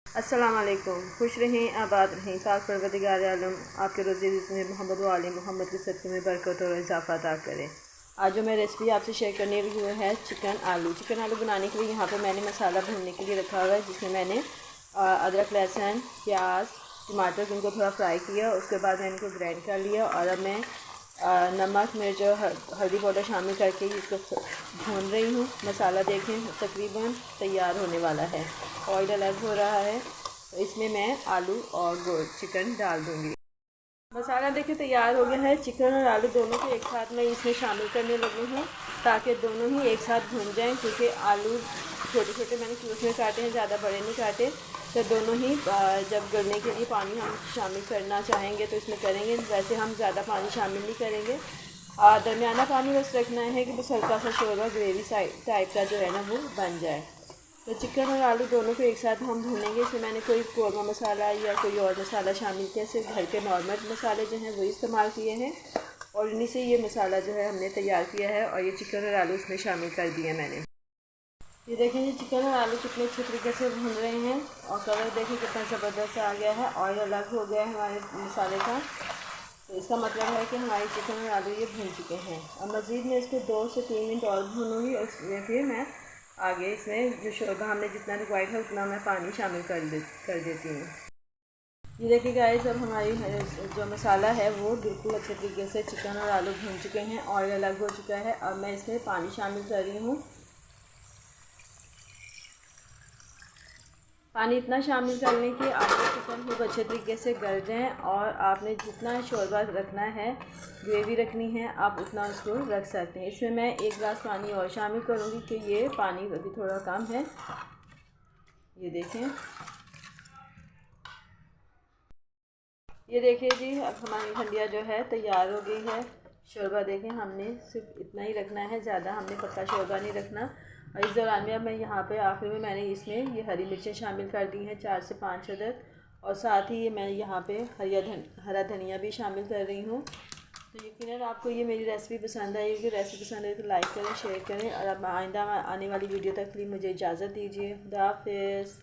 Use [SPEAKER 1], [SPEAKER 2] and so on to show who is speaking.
[SPEAKER 1] अस्सलाम वालेकुम। खुश रहें, आबाद रहें। पाक परवरदिगार आलम आपके रोज़े में मोहम्मद व आले मोहम्मद के सदक़े में बरकत और इजाफ़ा अता करें। आज जो मैं रेसिपी आपसे शेयर करने रही हूँ है चिकन आलू बनाने के लिए यहाँ पे मैंने मसाला भूनने के लिए रखा हुआ है, जिसमें मैंने अदरक, लहसुन, प्याज, टमाटर इनको थोड़ा फ्राई किया। उसके बाद मैंने इनको ग्राइंड कर लिया और अब मैं नमक, मिर्च और हल्दी पाउडर शामिल करके इसको भून रही हूँ। मसाला देखें तकरीबन तैयार होने वाला है, ऑयल अलग हो रहा है, तो इसमें मैं आलू और चिकन डाल दूँगी। मसाला देखिए तैयार हो गया है। चिकन और आलू दोनों को एक साथ मैं इसमें शामिल करने लगी हूँ ताकि दोनों ही एक साथ भून जाएं, क्योंकि आलू छोटे छोटे मैंने क्यूब्स में काटे हैं, ज़्यादा बड़े नहीं काटे। तो दोनों ही जब गलने के लिए पानी हम शामिल करना चाहेंगे तो इसमें करेंगे, वैसे हम ज़्यादा पानी शामिल नहीं करेंगे। दरमियाना पानी बस रखना है कि बस हल्का सा शोरबा ग्रेवी टाइप का जो है ना वो बन जाए। तो चिकन और आलू दोनों को एक साथ हम भूनेंगे। इसमें मैंने कोई कौरमा मसाला या कोई और मसाला शामिल किया, सिर्फ घर के नॉर्मल मसाले जो हैं वही इस्तेमाल किए हैं और इन्हीं से ये मसाला जो है हमने तैयार किया है और ये चिकन और आलू इसमें शामिल कर दिए मैंने। ये देखें, ये चिकन और आलू कितने अच्छे तरीके से भून रहे हैं और कलर देखें कितना ज़बरदस्त आ गया है, ऑयल अलग हो गया है हमारे मसाले का। तो इसका मतलब है कि हमारे चिकन और आलू ये भून चुके हैं। और मज़ीद मैं इसको 2 से 3 मिनट और भूनूँगी और फिर मैं आगे इसमें जो शोरबा हमने जितना रिक्वायर्ड है उतना मैं पानी शामिल कर देती हूँ। ये देखिए गाइस, अब हमारी जो मसाला है वो बिल्कुल अच्छे तरीके से चिकन और आलू भून चुके हैं, ऑयल अलग हो चुका है। अब मैं इसमें पानी शामिल कर रही हूँ। पानी इतना शामिल कर लें कि आलू चिकन खूब अच्छे तरीके से गल जाएँ और आपने जितना शोरबा रखना है, ग्रेवी रखनी है, आप उतना उसको रख सकते हैं। इसमें मैं 1 गिलास पानी और शामिल करूँगी कि ये पानी अभी थोड़ा कम है। ये देखें, ये देखिए जी, अब हमारी हंडिया जो है तैयार हो गई है। शोरबा देखें, हमने सिर्फ इतना ही रखना है, ज़्यादा हमने पक्का शोरबा नहीं रखना। और इस दौरान में अब मैं यहाँ पे आखिर में मैंने इसमें ये हरी मिर्चें शामिल कर दी हैं, 4 से 5 अदद, और साथ ही ये मैं यहाँ पे हरा धनिया भी शामिल कर रही हूँ। तो यकीनन आपको ये मेरी रेसिपी पसंद आएगी। रेसिपी पसंद आए तो लाइक करें, शेयर करें और अब आइंदा आने वाली वीडियो तक के लिए मुझे इजाज़त दीजिए। खुदा हाफिज़।